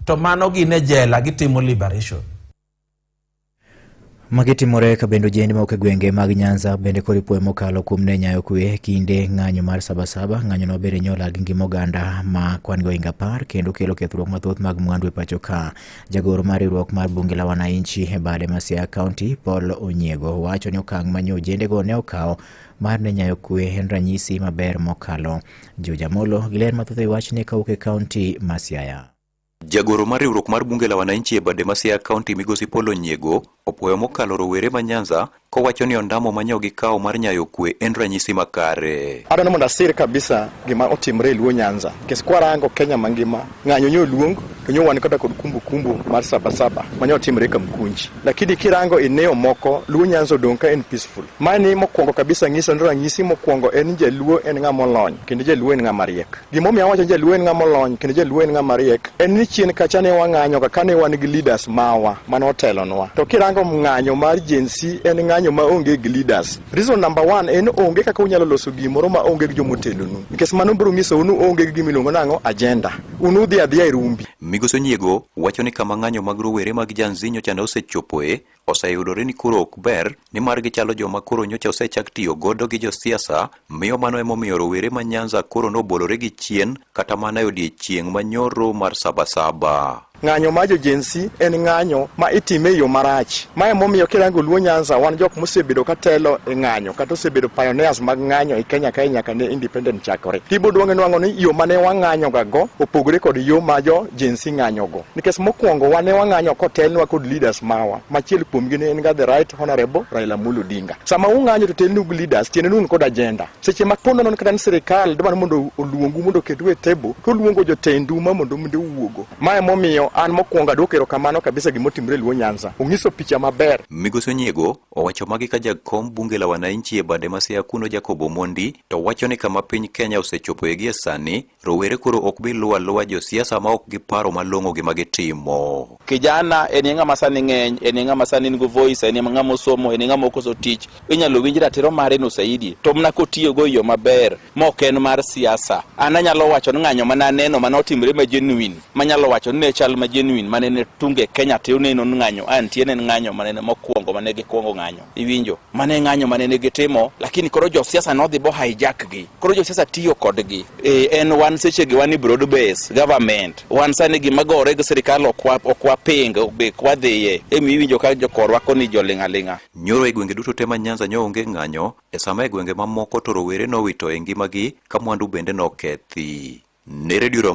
to mano gine jela gitimo liberation. Magitimore ka bendo jendi mauke gwenge mag Nyanza bende koripoe mokalo kuom ne nyayo kwe kinde ng'anyo mar Sabasaba. Ng'anyo no bere nyola gi ngima oganda ma kwan go inga par kendo kelo kethruok mathoth mag mwandu e pacho ka. Jagoro mar riwruok mar bunge la wananchi e bade ma Siaya County Paul Onyiego wacho ni okang' manyo jende go ne okawo mar ne nyayo kwe en ranyisi maber mokalo. Juja Molo giler mathoth e wach ne kauke County ma Siaya. Jagoro mar riwruok mar bunge la wananchi e bade ma Siaya County migosi Paul Onyiego opoyo mokalo rowere ma Nyanza kowacho ni ondamo manyogi kawo mar nyayo kwe en ranyisi makare. Adwaro mondo asir kabisa gima otimre e Luo Nyanza. Kes kwarango Kenya mangima ng'anyo nyo luong to nyo wan kod kumbu mar Sabasaba manyo otimre Kamkunji. Lakini kirango eneo moko Luo Nyanza odonka en peaceful. Mani mokwongo kabisa ng'iso ni ranyisi mokwongo en jaluo en ng'ama olony kendo jaluo en ng'ama riek. Gimomiyo awacho jaluo en ng'ama olony kendo jaluo en ng'ama riek en ni chien kacha ne wang'anyo ka ne wan gi leaders mawa mano otelonwa. To kirango ng'anyo mar Gen Z en ng'anyo ma onge gi leaders. Reason number 1 en onge kaka unyalo loso gimoro ma onge gi jomotelonu. Nikech mano biro nyiso unu onge gi gimilongo nang'o agenda. Unu dhi adhiya e rumbi. Migosi Onyiego wacho ni kama ng'anyo mag rowere mag Gen Z nyocha ne osechopoe oseyudore ni koro ok ber ni mar gichalo joma koro nyocha osechak tiyo godo gi josiasa miyo mano emomiyo rowere ma Nyanza koro nobolore gi chien kata mana e odiechieng' manyoro mar Sabasaba. Ng'anyo ma jo Gen Z en ng'anyo ma itime yo marach. Ma emomiyo kirango Luo Nyanza wan jok mosebedo katelo e ng'anyo kata osebedo pioneers mag ng'anyo e Kenya ka nyaka ne independent chakore. Tibo duonge nwang'o ni yo mane wang'anyo go opogore kod yo ma jo Gen Z ng'anyo go. Nikech mokwongo wane wang'anyo kotelnwa kod leaders mawa. Machiel kuom gi ne en ga the right honorable Raila Amolo Odinga. Sama ung'anyo to telnu gi leaders tiene nun kod agenda. Seche ma pondo non kata ni sirikal dwaro mondo oluongu mondo ketu e table to luongo jotendu ma mondo uwuogo. Ma emomiyo an mokwongo adwokero kamano kabisa gimotimre Luo Nyanza. Ung'iso picha maber. Migosi Onyiego owacho magi ka jakom bunge la wananchi e bade ma Siaya kuno Jacob Omondi to wacho ni kama piny Kenya osechopo e gie sani rowere koro ok bi luwa josiasa ma ok giparo malong'o gima gitimo. Kijana en ng'ama sani ng'eny, en ng'ama sani nigi voice, en ng'ama osomo, en ng'ama okoso tich. Inyalo winj ratiro mare no saidi. To mna kotiyo go yo maber, mok en mar siasa. An anyalo wacho ni ng'anyo mana neno mano otimre ma genuine. Manyalo wacho ni ne chal ma genuine manene tunge Kenya te uneno ng'anyo antie ne ng'anyo manene mokwongo mane gikwongo ng'anyo. Iwinjo? Mane ng'anyo manene gitimo, lakini koro jo siasa nodhi bo hijack gi. Koro jo siasa tiyo kodgi. En wan seche gi wan broad base government. Wan sani gima gore gi sirikal okwa pingo be kwa dhiye. Iwinjo ka jokorwa koni jo ling'aling'a. Nyoro e gwenge duto te ma Nyanza nyo onge ng'anyo e sama e gwenge mamoko to rowere nowito e ngimagi ka mwandu bende nokethi. Ne Radio